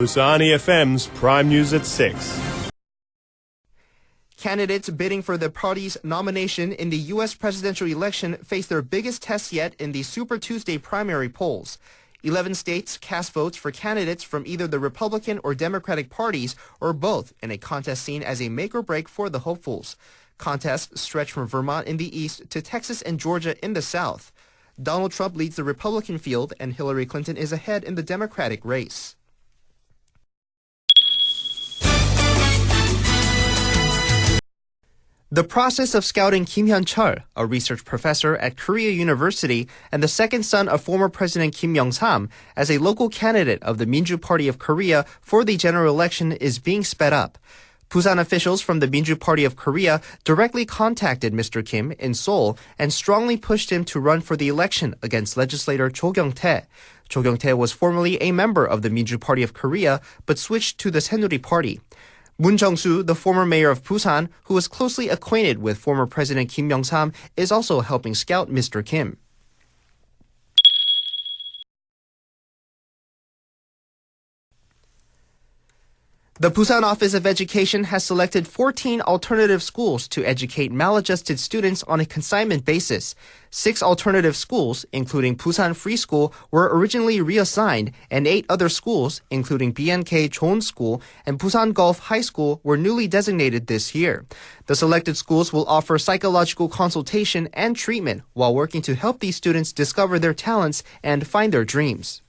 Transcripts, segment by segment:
Busan EFM's Prime News at 6. Candidates bidding for the party's nomination in the U.S. presidential election face their biggest test yet in the Super Tuesday primary polls. 11 states cast votes for candidates from either the Republican or Democratic parties or both in a contest seen as a make or break for the hopefuls. Contests stretch from Vermont in the east to Texas and Georgia in the south. Donald Trump leads the Republican field and Hillary Clinton is ahead in the Democratic race. The process of scouting Kim Hyun-chul, a research professor at Korea University and the second son of former President Kim Young-sam, as a local candidate of the Minju Party of Korea for the general election is being sped up. Busan officials from the Minju Party of Korea directly contacted Mr. Kim in Seoul and strongly pushed him to run for the election against legislator Cho Kyung-tae. Cho Kyung-tae was formerly a member of the Minju Party of Korea but switched to the Saenuri Party. Moon Jung-soo, the former mayor of Busan, who was closely acquainted with former President Kim Young-sam, is also helping scout Mr. Kim. The Busan Office of Education has selected 14 alternative schools to educate maladjusted students on a consignment basis. 6 alternative schools, including Busan Free School, were originally reassigned, and 8 other schools, including BNK Joon School and Busan Gulf High School, were newly designated this year. The selected schools will offer psychological consultation and treatment while working to help these students discover their talents and find their dreams.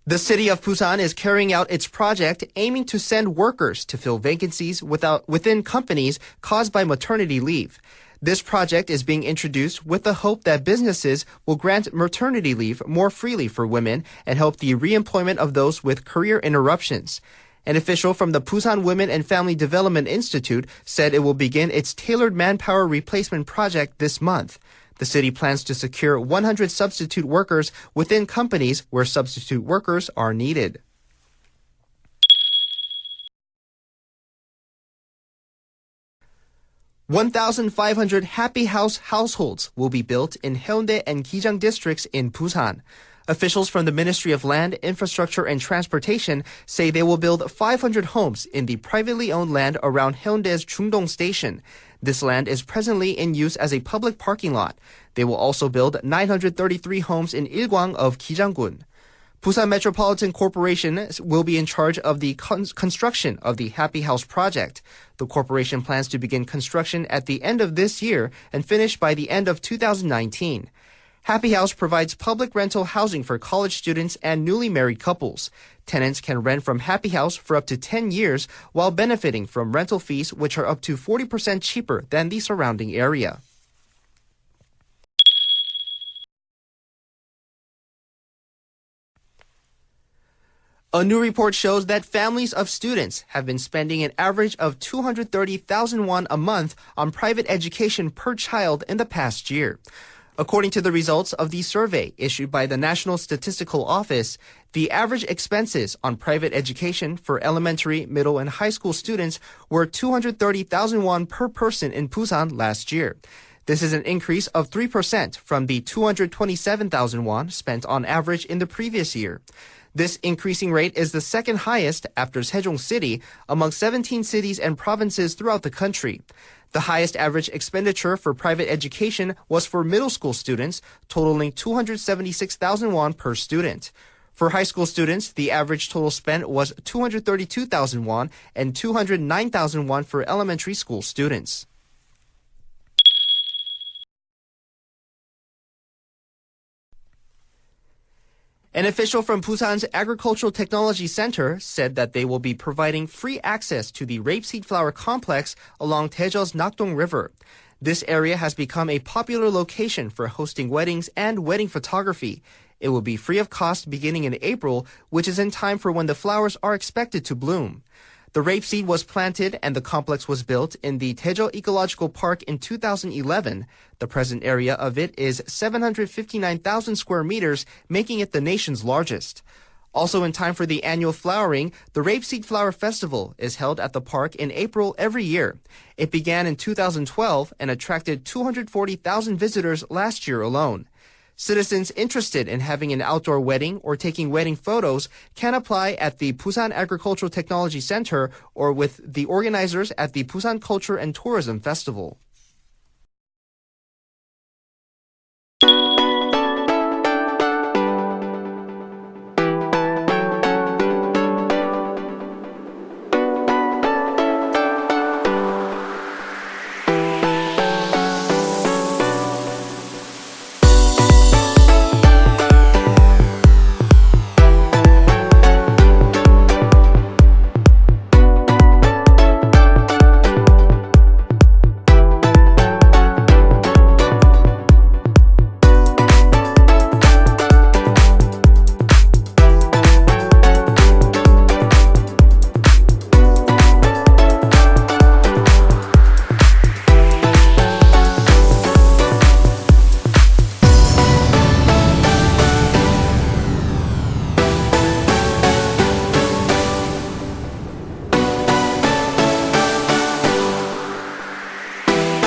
The city of Busan is carrying out its project aiming to send workers to fill vacancies within companies caused by maternity leave. This project is being introduced with the hope that businesses will grant maternity leave more freely for women and help the reemployment of those with career interruptions. An official from the Busan Women and Family Development Institute said it will begin its tailored manpower replacement project this month. The city plans to secure 100 substitute workers within companies where substitute workers are needed. "1,500 Happy House households will be built in Haeundae and Gijang districts in Busan. Officials from the Ministry of Land, Infrastructure and Transportation say they will build 500 homes in the privately owned land around Haeundae's Jungdong Station. This land is presently in use as a public parking lot. They will also build 933 homes in Ilgwang of Gijanggun. Busan Metropolitan Corporation will be in charge of the construction of the Happy House project. The corporation plans to begin construction at the end of this year and finish by the end of 2019. Happy House provides public rental housing for college students and newly married couples. Tenants can rent from Happy House for up to 10 years while benefiting from rental fees which are up to 40% cheaper than the surrounding area. A new report shows that families of students have been spending an average of 230,000 won a month on private education per child in the past year. According to the results of the survey issued by the National Statistical Office, the average expenses on private education for elementary, middle, and high school students were 230,000 won per person in Busan last year. This is an increase of 3% from the 227,000 won spent on average in the previous year. This increasing rate is the second highest after Sejong City among 17 cities and provinces throughout the country. The highest average expenditure for private education was for middle school students, totaling 276,000 won per student. For high school students, the average total spent was 232,000 won and 209,000 won for elementary school students. An official from Busan's Agricultural Technology Center said that they will be providing free access to the rapeseed flower complex along Daejeo's Nakdong River. This area has become a popular location for hosting weddings and wedding photography. It will be free of cost beginning in April, which is in time for when the flowers are expected to bloom. The rapeseed was planted and the complex was built in the Daejeo Ecological Park in 2011. The present area of it is 759,000 square meters, making it the nation's largest. Also in time for the annual flowering, the Rapeseed Flower Festival is held at the park in April every year. It began in 2012 and attracted 240,000 visitors last year alone. Citizens interested in having an outdoor wedding or taking wedding photos can apply at the Busan Agricultural Technology Center or with the organizers at the Busan Culture and Tourism Festival.